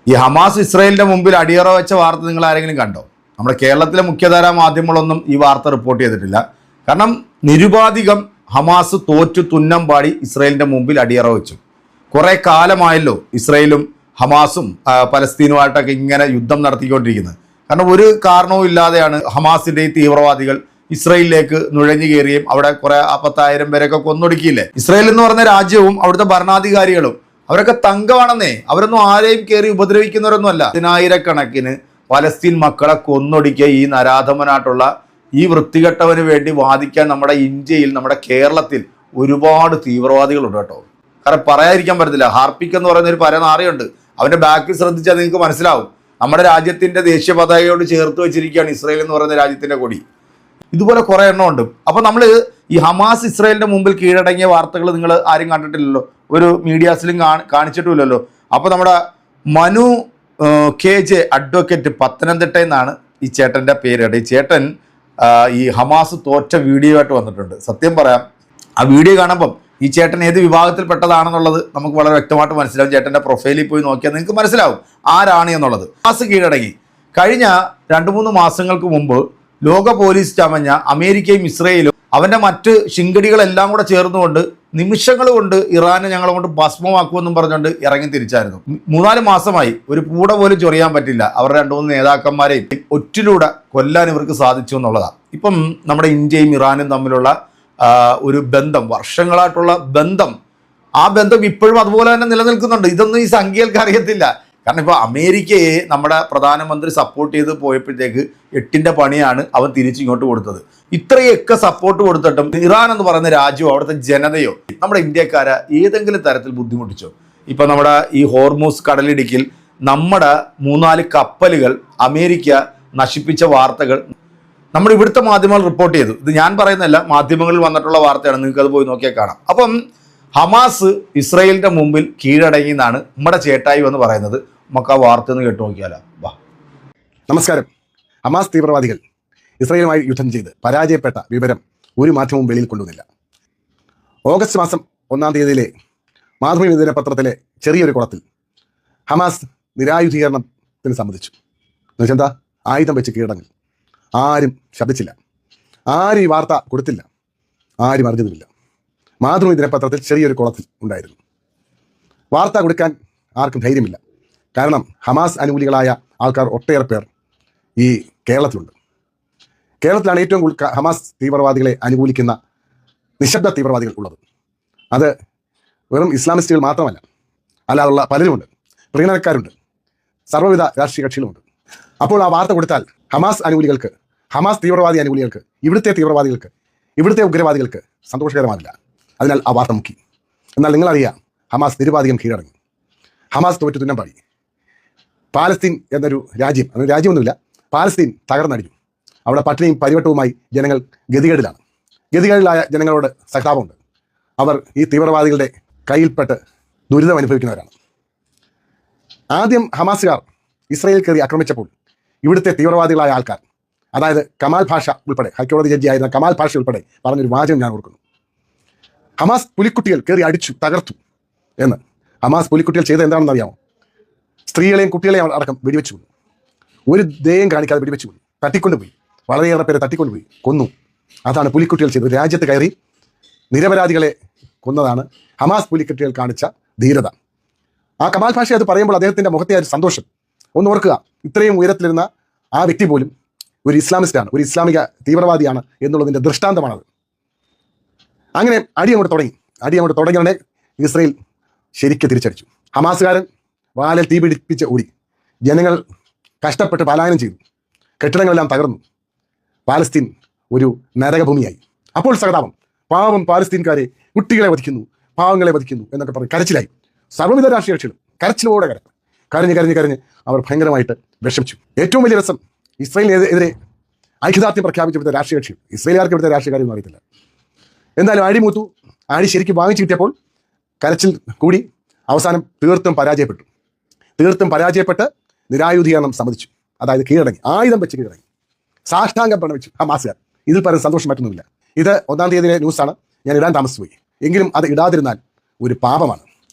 ഈ ഹമാസ് ഇസ്രായേലിന്റെ മുമ്പിൽ അടിയറ വെച്ച വാർത്ത നിങ്ങൾ ആരെങ്കിലും കണ്ടോ? നമ്മുടെ കേരളത്തിലെ മുഖ്യധാരാ മാധ്യമങ്ങളൊന്നും ഈ വാർത്ത റിപ്പോർട്ട് ചെയ്തിട്ടില്ല. കാരണം നിരുപാധികം ഹമാസ് തോറ്റു തുന്നം പാടി ഇസ്രായേലിന്റെ മുമ്പിൽ അടിയറ വെച്ചു. കുറെ കാലമായല്ലോ ഇസ്രായേലും ഹമാസും പലസ്തീനുമായിട്ടൊക്കെ ഇങ്ങനെ യുദ്ധം നടത്തിക്കൊണ്ടിരിക്കുന്നത്. കാരണം ഒരു കാരണവും ഇല്ലാതെയാണ് ഹമാസിന്റെ ഈ തീവ്രവാദികൾ ഇസ്രായേലിലേക്ക് നുഴഞ്ഞു കയറിയും അവിടെ കുറെ 10,000 പേരൊക്കെ കൊന്നൊടുക്കിയില്ലേ. ഇസ്രായേൽ എന്ന് പറഞ്ഞ രാജ്യവും അവിടുത്തെ ഭരണാധികാരികളും അവരൊക്കെ തങ്കമാണെന്നേ. അവരൊന്നും ആരെയും കയറി ഉപദ്രവിക്കുന്നവരൊന്നും അല്ല. 10,000-കണക്കിന് പലസ്തീൻ മക്കളെ കൊന്നൊടുക്കിയ ഈ നരാധമനായിട്ടുള്ള ഈ വൃത്തികെട്ടവന് വേണ്ടി വാദിക്കാൻ നമ്മുടെ ഇന്ത്യയിൽ, നമ്മുടെ കേരളത്തിൽ ഒരുപാട് തീവ്രവാദികളുണ്ട് കേട്ടോ. കാരണം പറയാതിരിക്കാൻ പറ്റത്തില്ല. ഹാർപ്പിക് എന്ന് പറയുന്ന ഒരു പരനാറിയുണ്ട്. അവന്റെ ബാക്കിൽ ശ്രദ്ധിച്ചാൽ നിങ്ങൾക്ക് മനസ്സിലാവും. നമ്മുടെ രാജ്യത്തിന്റെ ദേശീയ പതാകയോട് ചേർത്ത് വെച്ചിരിക്കുകയാണ് ഇസ്രായേൽ എന്ന് പറയുന്ന രാജ്യത്തിന്റെ കൊടി. ഇതുപോലെ കുറെ എണ്ണം ഉണ്ട്. അപ്പൊ നമ്മൾ ഈ ഹമാസ് ഇസ്രായേലിന്റെ മുമ്പിൽ കീഴടങ്ങിയ വാർത്തകൾ നിങ്ങൾ ആരും കണ്ടിട്ടില്ലല്ലോ, ഒരു മീഡിയാസിലും കാണിച്ചിട്ടുമില്ലല്ലോ. അപ്പൊ നമ്മുടെ മനു KJ അഡ്വക്കേറ്റ് പത്തനംതിട്ടയിൽ നിന്നാണ് ഈ ചേട്ടന്റെ പേര്. ഈ ചേട്ടൻ ഈ ഹമാസ് തോറ്റ വീഡിയോ ആയിട്ട് വന്നിട്ടുണ്ട്. സത്യം പറയാം, ആ വീഡിയോ കാണുമ്പം ഈ ചേട്ടൻ ഏത് വിഭാഗത്തിൽപ്പെട്ടതാണെന്നുള്ളത് നമുക്ക് വളരെ വ്യക്തമായിട്ട് മനസ്സിലാവും. ചേട്ടന്റെ പ്രൊഫൈലിൽ പോയി നോക്കിയാൽ നിങ്ങൾക്ക് മനസ്സിലാവും ആരാണ് എന്നുള്ളത്. ഹമാസ് കീഴടങ്ങി. കഴിഞ്ഞ 2-3 മാസങ്ങൾക്ക് മുമ്പ് ലോക പോലീസ് ചമഞ്ഞ അമേരിക്കയും ഇസ്രയേലും അവന്റെ മറ്റ് ശിങ്കടികളെല്ലാം കൂടെ ചേർന്നുകൊണ്ട് നിമിഷങ്ങൾ കൊണ്ട് ഇറാനെ ഞങ്ങളെ കൊണ്ട് ഭസ്മമാക്കുമെന്നും പറഞ്ഞുകൊണ്ട് ഇറങ്ങി തിരിച്ചായിരുന്നു. 3-4 മാസമായി ഒരു പൂട പോലും ചൊറിയാൻ പറ്റില്ല. അവരുടെ 2-3 നേതാക്കന്മാരെയും ഒറ്റിലൂടെ കൊല്ലാൻ ഇവർക്ക് സാധിച്ചു എന്നുള്ളതാണ്. ഇപ്പം നമ്മുടെ ഇന്ത്യയും ഇറാനും തമ്മിലുള്ള ഒരു ബന്ധം, വർഷങ്ങളായിട്ടുള്ള ബന്ധം, ആ ബന്ധം ഇപ്പോഴും അതുപോലെ തന്നെ നിലനിൽക്കുന്നുണ്ട്. ഇതൊന്നും ഈ സംഖ്യകൾക്ക് അറിയത്തില്ല. കാരണം ഇപ്പോൾ അമേരിക്കയെ നമ്മുടെ പ്രധാനമന്ത്രി സപ്പോർട്ട് ചെയ്ത് പോയപ്പോഴത്തേക്ക് 8ന്റെ പണിയാണ് അവൻ തിരിച്ചിങ്ങോട്ട് കൊടുത്തത്. ഇത്രയൊക്കെ സപ്പോർട്ട് കൊടുത്തിട്ടും ഇറാൻ എന്ന് പറയുന്ന രാജ്യമോ അവിടുത്തെ ജനതയോ നമ്മുടെ ഇന്ത്യക്കാരെ ഏതെങ്കിലും തരത്തിൽ ബുദ്ധിമുട്ടിച്ചോ? ഇപ്പം നമ്മുടെ ഈ ഹോർമൂസ് കടലിടുക്കിൽ നമ്മുടെ 3-4 കപ്പലുകൾ അമേരിക്ക നശിപ്പിച്ച വാർത്തകൾ നമ്മുടെ ഇവിടുത്തെ മാധ്യമങ്ങൾ റിപ്പോർട്ട് ചെയ്തു. ഇത് ഞാൻ പറയുന്നതല്ല, മാധ്യമങ്ങളിൽ വന്നിട്ടുള്ള വാർത്തയാണ്. നിങ്ങൾക്ക് അത് പോയി നോക്കിയാൽ കാണാം. അപ്പം ഹമാസ് ഇസ്രായേലിന്റെ മുമ്പിൽ കീഴടങ്ങി എന്നാണ് നമ്മുടെ ചേട്ടായി എന്ന് പറയുന്നത്. നമുക്ക് ആ വാർത്ത ഒന്ന് കേട്ടു നോക്കിയാലോ. വാ. നമസ്കാരം. ഹമാസ് തീവ്രവാദികൾ ഇസ്രായേലുമായി യുദ്ധം ചെയ്ത് പരാജയപ്പെട്ട വിവരം ഒരു മാധ്യമവും വെളിയിൽ കൊള്ളുന്നില്ല. ഓഗസ്റ്റ് മാസം 1-ാം തീയതിയിലെ മാതൃഭൂമി ദിനപത്രത്തിലെ ചെറിയൊരു കുളത്തിൽ ഹമാസ് നിരായുധീകരണത്തിന് സമ്മതിച്ചു. എന്നുവെച്ചാൽ ആയുധം വെച്ച് കീഴടങ്ങി. ആരും ശബ്ദിച്ചില്ല, ആരും ഈ വാർത്ത കൊടുത്തില്ല, ആരും അറിഞ്ഞതുമില്ല. മാതൃഭൂമി ദിനപത്രത്തിൽ ചെറിയൊരു കുളത്തിൽ ഉണ്ടായിരുന്നു. വാർത്ത കൊടുക്കാൻ ആർക്കും ധൈര്യമില്ല. കാരണം ഹമാസ് അനുകൂലികളായ ആൾക്കാർ ഒട്ടേറെ പേർ ഈ കേരളത്തിലുണ്ട്. കേരളത്തിലാണ് ഏറ്റവും കൂടുതൽ ഹമാസ് തീവ്രവാദികളെ അനുകൂലിക്കുന്ന നിശബ്ദ തീവ്രവാദികൾ ഉള്ളത്. അത് വെറും ഇസ്ലാമിസ്റ്റുകൾ മാത്രമല്ല, അല്ലാതുള്ള പലരുമുണ്ട്, പ്രീണനക്കാരുണ്ട്, സർവ്വവിധ രാഷ്ട്രീയ കക്ഷികളുമുണ്ട്. അപ്പോൾ ആ വാർത്ത കൊടുത്താൽ ഹമാസ് അനുകൂലികൾക്ക്, ഹമാസ് തീവ്രവാദി അനുകൂലികൾക്ക്, ഇവിടുത്തെ തീവ്രവാദികൾക്ക്, ഇവിടുത്തെ ഉഗ്രവാദികൾക്ക് സന്തോഷകരമാവില്ല. അതിനാൽ ആ വാർത്ത മുക്കി. എന്നാൽ നിങ്ങളറിയാം, ഹമാസ് നിരുപാധികം കീഴടങ്ങി. ഹമാസ് തോറ്റു തുന്നം പാടി. പാലസ്തീൻ എന്നൊരു രാജ്യം, അതൊരു രാജ്യമൊന്നുമില്ല, പാലസ്തീൻ തകർന്നടിഞ്ഞു. അവിടെ പട്ടിണിയും പരിവട്ടവുമായി ജനങ്ങൾ ഗതികേടിലാണ്. ഗതികേടിലായ ജനങ്ങളോട് സഹതാപമുണ്ട്. അവർ ഈ തീവ്രവാദികളുടെ കയ്യിൽപ്പെട്ട് ദുരിതം അനുഭവിക്കുന്നവരാണ്. ആദ്യം ഹമാസുകാർ ഇസ്രായേൽ കയറി ആക്രമിച്ചപ്പോൾ ഇവിടുത്തെ തീവ്രവാദികളായ ആൾക്കാർ, അതായത് കമാൽ ഭാഷ ഉൾപ്പെടെ, ഹൈക്കോടതി ജഡ്ജിയായിരുന്ന കമാൽ ഭാഷ ഉൾപ്പെടെ പറഞ്ഞൊരു വാചകം ഞാൻ ഓർക്കുന്നു. ഹമാസ് പുലിക്കുട്ടികൾ കയറി അടിച്ചു തകർത്തു എന്ന്. ഹമാസ് പുലിക്കുട്ടികൾ ചെയ്തത് എന്താണെന്ന് അറിയാമോ? സ്ത്രീകളെയും കുട്ടികളെയും അടക്കം വെടിവെച്ചു കൊന്നു. ഒരു ദയം കാണിക്കാതെ വെടിവെച്ചു കൊന്നു, തട്ടിക്കൊണ്ടുപോയി, വളരെയേറെ പേരെ തട്ടിക്കൊണ്ടുപോയി കൊന്നു. അതാണ് പുലിക്കുട്ടികൾ ചെയ്തത്. രാജ്യത്ത് കയറി നിരപരാധികളെ കൊന്നതാണ് ഹമാസ് പുലിക്കുട്ടികൾ കാണിച്ച ധീരത. ആ കമാൽ ഭാഷ അത് പറയുമ്പോൾ അദ്ദേഹത്തിൻ്റെ മുഖത്തെ ഒരു സന്തോഷം ഒന്ന് ഓർക്കുക. ഇത്രയും ഉയരത്തിലിരുന്ന ആ വ്യക്തി പോലും ഒരു ഇസ്ലാമിസ്റ്റാണ്, ഒരു ഇസ്ലാമിക തീവ്രവാദിയാണ് എന്നുള്ളതിൻ്റെ ദൃഷ്ടാന്തമാണത്. അങ്ങനെ അടി അങ്ങോട്ട് തുടങ്ങിയവനെ ഇസ്രായേൽ ശരിക്കും തിരിച്ചടിച്ചു. ഹമാസുകാരൻ വാലിൽ തീ പിടിപ്പിച്ച് ഓടി. ജനങ്ങൾ കഷ്ടപ്പെട്ട് പലായനം ചെയ്തു. കെട്ടിടങ്ങളെല്ലാം തകർന്നു. പാലസ്തീൻ ഒരു നരകഭൂമിയായി. അപ്പോൾ സഹതാപം, പാവം പാലസ്തീൻകാരെ, കുട്ടികളെ വധിക്കുന്നു, പാവങ്ങളെ വധിക്കുന്നു എന്നൊക്കെ പറഞ്ഞ് കരച്ചിലായി. സർവ്വവിധ രാഷ്ട്രീയ കക്ഷികളും കരച്ചിലോടെ കരഞ്ഞ് അവർ ഭയങ്കരമായിട്ട് വിഷമിച്ചു. ഏറ്റവും വലിയ രസം, ഇസ്രായേലിനെതിരെ ഐക്യദാർഢ്യം പ്രഖ്യാപിച്ചെടുത്ത രാഷ്ട്രീയ കക്ഷികൾ, ഇസ്രായേലുകാർക്ക് ഇവിടുത്തെ രാഷ്ട്രീയക്കാരൊന്നും അറിയത്തില്ല. എന്തായാലും അടിമൂത്തു. അടി ശരിക്കും വാങ്ങിച്ചു കിട്ടിയപ്പോൾ കരച്ചിൽ കൂടി. അവസാനം തീർത്തും പരാജയപ്പെട്ട് നിരായുധീകരണം സമ്മതിച്ചു. അതായത് കീഴടങ്ങി, ആയുധം വെച്ച് കീഴടങ്ങി, സാഷ്ടാംഗം പ്രണമിച്ചു ഹമാസുകാർ. ഇതിൽ പരം സന്തോഷം മറ്റൊന്നുമില്ല. ഇത് 1-ാം തീയതിയിലെ ന്യൂസാണ്. ഞാൻ ഇടാൻ താമസിച്ചുപോയി. എങ്കിലും അത് ഇടാതിരുന്നാൽ ഒരു പാപമാണ്.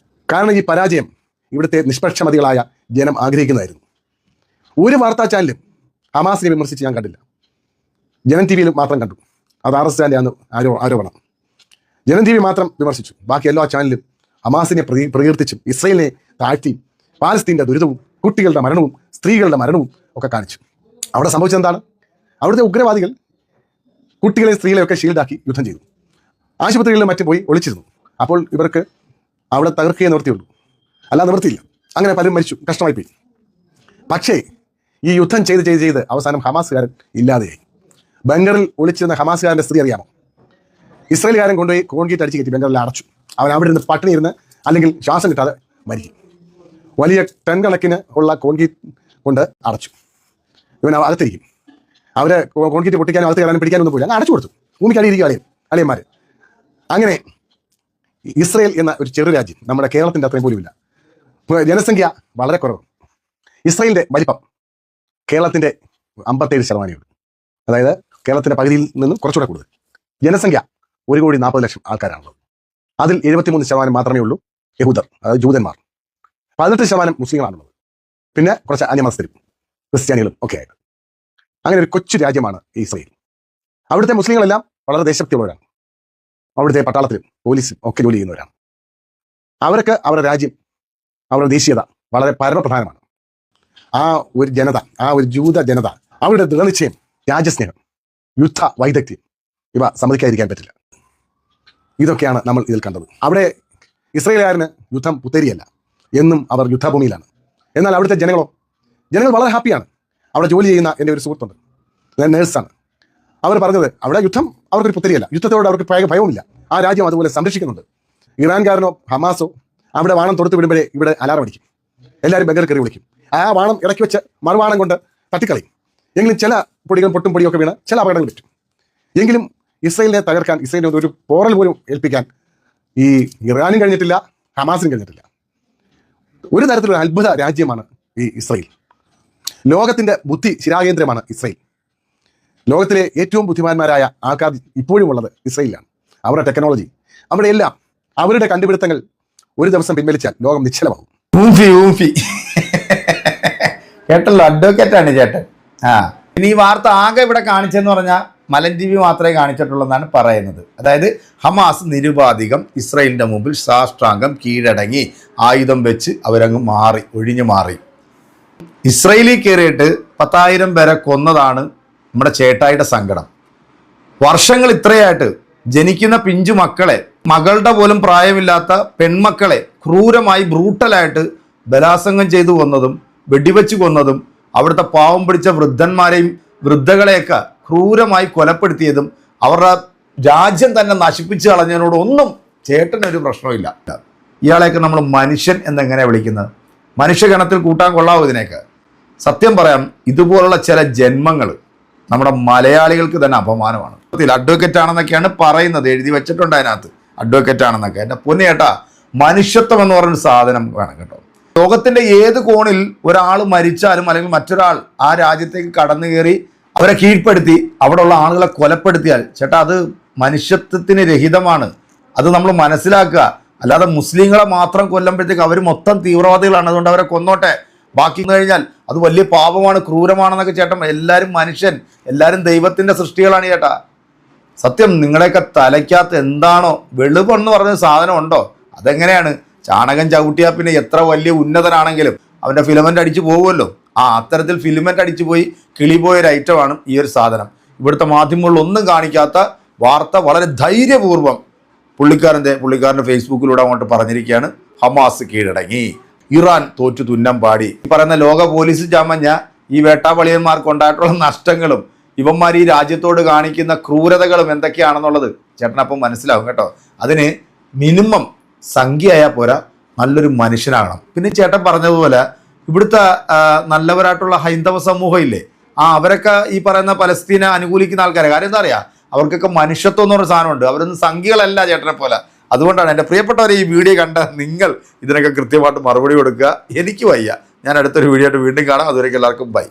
കാരണം ഈ പരാജയം ഇവിടുത്തെ നിഷ്പക്ഷമതികളായ ജനം ആഗ്രഹിക്കുന്നതായിരുന്നു. ഒരു വാർത്താ ചാനലും ഹമാസിനെ വിമർശിച്ച് ഞാൻ കണ്ടില്ല. ജനം ടി വിയിൽ മാത്രം കണ്ടു. അത് RSSന്റെ ആരോപണം. ജനം TV മാത്രം വിമർശിച്ചു. ബാക്കി എല്ലാ ചാനലും ഹമാസിനെ പ്രകീർത്തിച്ചും ഇസ്രയേലിനെ താഴ്ത്തിയും പാലസ്തീൻ്റെ ദുരിതവും കുട്ടികളുടെ മരണവും സ്ത്രീകളുടെ മരണവും ഒക്കെ കാണിച്ചു. അവിടെ സംഭവിച്ചത് എന്താണ്? അവിടുത്തെ ഉഗ്രവാദികൾ കുട്ടികളെയും സ്ത്രീകളെയൊക്കെ ഷീൽഡാക്കി യുദ്ധം ചെയ്തു. ആശുപത്രികളിലും മറ്റും പോയി ഒളിച്ചിരുന്നു. അപ്പോൾ ഇവർക്ക് അവിടെ തകർക്കുകയെ നിവർത്തിയുള്ളൂ, അല്ല നിവർത്തിയില്ല. അങ്ങനെ പലരും മരിച്ചു, കഷ്ടമായി പോയി. പക്ഷേ ഈ യുദ്ധം ചെയ്ത് അവസാനം ഹമാസുകാരൻ ഇല്ലാതെയായി. ബംഗറിൽ ഒളിച്ചിരുന്ന ഹമാസുകാരൻ്റെ സ്ത്രീ അറിയാമോ? ഇസ്രയേലുകാരൻ കൊണ്ടുപോയി കോൺക്രീറ്റ് അടിച്ച് കയറ്റി ബംഗറിൽ അടച്ചു. അവൻ അവിടെ ഇരുന്ന് പട്ടിണി ഇരുന്ന് അല്ലെങ്കിൽ ശ്വാസം കിട്ടാതെ മരിക്കും. വലിയ ടൺ കണക്കിന് ഉള്ള കോൺക്രീറ്റ് കൊണ്ട് അടച്ചു. ഇവൻ അകത്തിരിക്കും. അവരെ കോൺക്രീറ്റ് പൊട്ടിക്കാനും അകത്ത് കയറാനും പിടിക്കാനൊന്നും പോയില്ല, അടച്ചു കൊടുത്തു. ഭൂമിക്ക് അടിയിരിക്കും അളിയന്മാർ. അങ്ങനെ ഇസ്രയേൽ എന്ന ഒരു ചെറു രാജ്യം നമ്മുടെ കേരളത്തിൻ്റെ അത്രയും പോലുമില്ല. ജനസംഖ്യ വളരെ കുറവ്. ഇസ്രയേലിൻ്റെ വലിപ്പം കേരളത്തിൻ്റെ 57%. അതായത് കേരളത്തിൻ്റെ പകുതിയിൽ നിന്നും കുറച്ചുകൂടെ കൂടുതൽ. ജനസംഖ്യ 1,40,00,000 ആൾക്കാരാണുള്ളത്. അതിൽ 73% മാത്രമേ ഉള്ളൂ യഹൂദർ, അതായത് ജൂതന്മാർ. 18% മുസ്ലിങ്ങളാണുള്ളത്. പിന്നെ കുറച്ച് അന്യമതസ്ഥരും ക്രിസ്ത്യാനികളും ഒക്കെ ആയിട്ട്. അങ്ങനെ ഒരു കൊച്ചു രാജ്യമാണ് ഇസ്രയേൽ. അവിടുത്തെ മുസ്ലിങ്ങളെല്ലാം വളരെ ദേശഭക്തിയുള്ളവരാണ്. അവിടുത്തെ പട്ടാളത്തിലും പോലീസും ഒക്കെ ജോലി ചെയ്യുന്നവരാണ്. അവർക്ക് അവരുടെ രാജ്യം, അവരുടെ ദേശീയത വളരെ പരമപ്രധാനമാണ്. ആ ഒരു ജനത, ആ ഒരു ജൂത ജനത, അവരുടെ ദൃഢനിശ്ചയം, രാജ്യസ്നേഹം, യുദ്ധ വൈദഗ്ധ്യം, ഇവ സമ്മതിക്കാതിരിക്കാൻ പറ്റില്ല. ഇതൊക്കെയാണ് നമ്മൾ ഇതിൽ കണ്ടത്. അവിടെ ഇസ്രയേലുകാരന് യുദ്ധം പുത്തരിയല്ല, എന്നും അവർ യുദ്ധഭൂമിയിലാണ്. എന്നാൽ അവിടുത്തെ ജനങ്ങൾ വളരെ ഹാപ്പിയാണ്. അവിടെ ജോലി ചെയ്യുന്ന എൻ്റെ ഒരു സുഹൃത്തുണ്ട്, നേഴ്സാണ്. അവർ പറഞ്ഞത് അവിടെ യുദ്ധം അവർക്കൊരു പുത്തരിയല്ല, യുദ്ധത്തോട് അവർക്ക് ഭയവുമില്ല. ആ രാജ്യം അതുപോലെ സംരക്ഷിക്കുന്നുണ്ട്. ഇറാൻകാരനോ ഹമാസോ അവിടെ വാണം തൊടുത്ത് വിടുമ്പോഴേ ഇവിടെ അലാറം അടിക്കും. എല്ലാവരും ബംഗർ കയറി വിളിക്കും. ആ വാണം ഇറക്കി വെച്ച് മറുവാണം കൊണ്ട് തട്ടിക്കളയും. എങ്കിലും ചില പൊടികളും പൊട്ടും പൊടിയൊക്കെ വീണ് ചില അപകടങ്ങൾ പറ്റും. എങ്കിലും ഇസ്രയേലിനെ തകർക്കാൻ, ഇസ്രയേലിനെ ഒരു പോറൽ പോലും ഏൽപ്പിക്കാൻ ഈ ഇറാനും കഴിഞ്ഞിട്ടില്ല, ഹമാസിനും കഴിഞ്ഞിട്ടില്ല. ഒരു തരത്തിലൊരു അത്ഭുത രാജ്യമാണ് ഈ ഇസ്രയേൽ. ലോകത്തിൻ്റെ ബുദ്ധി ശിലാകേന്ദ്രമാണ് ഇസ്രയേൽ. ലോകത്തിലെ ഏറ്റവും ബുദ്ധിമാന്മാരായ ആൾക്കാർ ഇപ്പോഴും ഉള്ളത് ഇസ്രയേലിലാണ്. അവരുടെ ടെക്നോളജി, അവിടെ എല്ലാം അവരുടെ കണ്ടുപിടുത്തങ്ങൾ ഒരു ദിവസം പിൻവലിച്ചാൽ ലോകം നിശ്ചലമാകും. കേട്ടല്ലോ, അഡ്വക്കേറ്റാണ് ചേട്ടൻ. ഇനി ഈ വാർത്ത ആകെ ഇവിടെ കാണിച്ചെന്ന് പറഞ്ഞാൽ മലൻ TV മാത്രമേ കാണിച്ചിട്ടുള്ളൂ പറയുന്നത്. അതായത് ഹമാസ് നിരുപാധികം ഇസ്രയേലിൻ്റെ മുമ്പിൽ സാഷ്ടാംഗം കീഴടങ്ങി ആയുധം വെച്ച് അവരങ്ങ് ഒഴിഞ്ഞു മാറി. ഇസ്രയേലിൽ കയറിയിട്ട് 10,000 പേരെ കൊന്നതാണ് നമ്മുടെ ചേട്ടായിയുടെ സങ്കടം. വർഷങ്ങൾ ഇത്രയായിട്ട് ജനിക്കുന്ന പിഞ്ചു മക്കളെ, മകളുടെ പോലും പ്രായമില്ലാത്ത പെൺമക്കളെ ക്രൂരമായി ബ്രൂട്ടലായിട്ട് ബലാത്സംഗം ചെയ്തു കൊന്നതും വെടിവെച്ച് കൊന്നതും അവിടുത്തെ പാവം പിടിച്ച വൃദ്ധന്മാരെയും വൃദ്ധകളെയൊക്കെ ക്രൂരമായി കൊലപ്പെടുത്തിയതും അവരുടെ രാജ്യം തന്നെ നശിപ്പിച്ച് കളഞ്ഞതിനോട് ഒന്നും ചേട്ടനൊരു പ്രശ്നമില്ല. ഇയാളെയൊക്കെ നമ്മൾ മനുഷ്യൻ എന്നെങ്ങനെയാണ് വിളിക്കുന്നത്? മനുഷ്യഗണത്തിൽ കൂട്ടാൻ കൊള്ളാവോ ഇതിനെയൊക്കെ? സത്യം പറയാം, ഇതുപോലുള്ള ചില ജന്മങ്ങൾ നമ്മുടെ മലയാളികൾക്ക് തന്നെ അപമാനമാണ്. അഡ്വക്കേറ്റ് ആണെന്നൊക്കെയാണ് പറയുന്നത്, എഴുതി വെച്ചിട്ടുണ്ട് അതിനകത്ത് അഡ്വക്കേറ്റ് ആണെന്നൊക്കെ. എൻ്റെ പൊന്നു ചേട്ടാ, മനുഷ്യത്വം എന്ന് പറഞ്ഞൊരു സാധനം വേണം കേട്ടോ. ലോകത്തിൻ്റെ ഏത് കോണിൽ ഒരാൾ മരിച്ചാലും അല്ലെങ്കിൽ മറ്റൊരാൾ ആ രാജ്യത്തേക്ക് കടന്നു കയറി അവരെ കീഴ്പ്പെടുത്തി അവിടെയുള്ള ആളുകളെ കൊലപ്പെടുത്തിയാൽ ചേട്ടാ, അത് മനുഷ്യത്വത്തിന് രഹിതമാണ്. അത് നമ്മൾ മനസ്സിലാക്കുക. അല്ലാതെ മുസ്ലിങ്ങളെ മാത്രം കൊല്ലുമ്പോഴത്തേക്ക് അവർ മൊത്തം തീവ്രവാദികളാണ്, അതുകൊണ്ട് അവരെ കൊന്നോട്ടെ, ബാക്കി കഴിഞ്ഞാൽ അത് വലിയ പാപമാണ്, ക്രൂരമാണെന്നൊക്കെ ചേട്ടൻ. എല്ലാവരും മനുഷ്യൻ, എല്ലാവരും ദൈവത്തിൻ്റെ സൃഷ്ടികളാണ് ചേട്ടാ. സത്യം, നിങ്ങളെയൊക്കെ തലയ്ക്കകത്ത് എന്താണോ വെളുപ്പെന്ന് പറഞ്ഞ സാധനം ഉണ്ടോ? അതെങ്ങനെയാണ്? ചാണകം ചവിട്ടിയാൽ പിന്നെ എത്ര വലിയ ഉന്നതനാണെങ്കിലും അവൻ്റെ ഫിലമെൻ്റ് അടിച്ചു പോകുമല്ലോ. അത്തരത്തിൽ ഫിലമെൻ്റ് അടിച്ചു പോയി കിളി പോയൊരു ഐറ്റമാണ് ഈ ഒരു സാധനം. ഇവിടുത്തെ മാധ്യമങ്ങളിലൊന്നും കാണിക്കാത്ത വാർത്ത വളരെ ധൈര്യപൂർവ്വം പുള്ളിക്കാരൻ്റെ ഫേസ്ബുക്കിലൂടെ അങ്ങോട്ട് പറഞ്ഞിരിക്കുകയാണ്. ഹമാസ് കീഴടങ്ങി, ഇറാൻ തോറ്റു തുന്നം പാടി. ഈ പറയുന്ന ലോക പോലീസ് ചാമഞ്ഞ ഈ വേട്ടാവളിയന്മാർക്ക് ഉണ്ടായിട്ടുള്ള നഷ്ടങ്ങളും ഇവന്മാർ ഈ രാജ്യത്തോട് കാണിക്കുന്ന ക്രൂരതകളും എന്തൊക്കെയാണെന്നുള്ളത് ചേട്ടനപ്പം മനസ്സിലാവും കേട്ടോ. അതിന് മിനിമം സംഖ്യയായാൽ പോരാ, നല്ലൊരു മനുഷ്യനാകണം. പിന്നെ ചേട്ടൻ പറഞ്ഞതുപോലെ ഇവിടുത്തെ നല്ലവരായിട്ടുള്ള ഹൈന്ദവ സമൂഹം ഇല്ലേ, അവരൊക്കെ ഈ പറയുന്ന പലസ്തീനെ അനുകൂലിക്കുന്ന ആൾക്കാരെ. കാര്യം എന്താ പറയുക, അവർക്കൊക്കെ മനുഷ്യത്വം എന്ന് പറഞ്ഞ സാധനമുണ്ട്. അവരൊന്നും സംഖ്യകളല്ല ചേട്ടനെ പോലെ. അതുകൊണ്ടാണ് എൻ്റെ പ്രിയപ്പെട്ടവരെ ഈ വീഡിയോ കണ്ട നിങ്ങൾ ഇതിനൊക്കെ കൃത്യമായിട്ട് മറുപടി കൊടുക്കുക. എനിക്ക് വയ്യ. ഞാൻ അടുത്തൊരു വീഡിയോ ആയിട്ട് വീണ്ടും കാണാം. അതുവരെയ്ക്ക് എല്ലാവർക്കും ബൈ.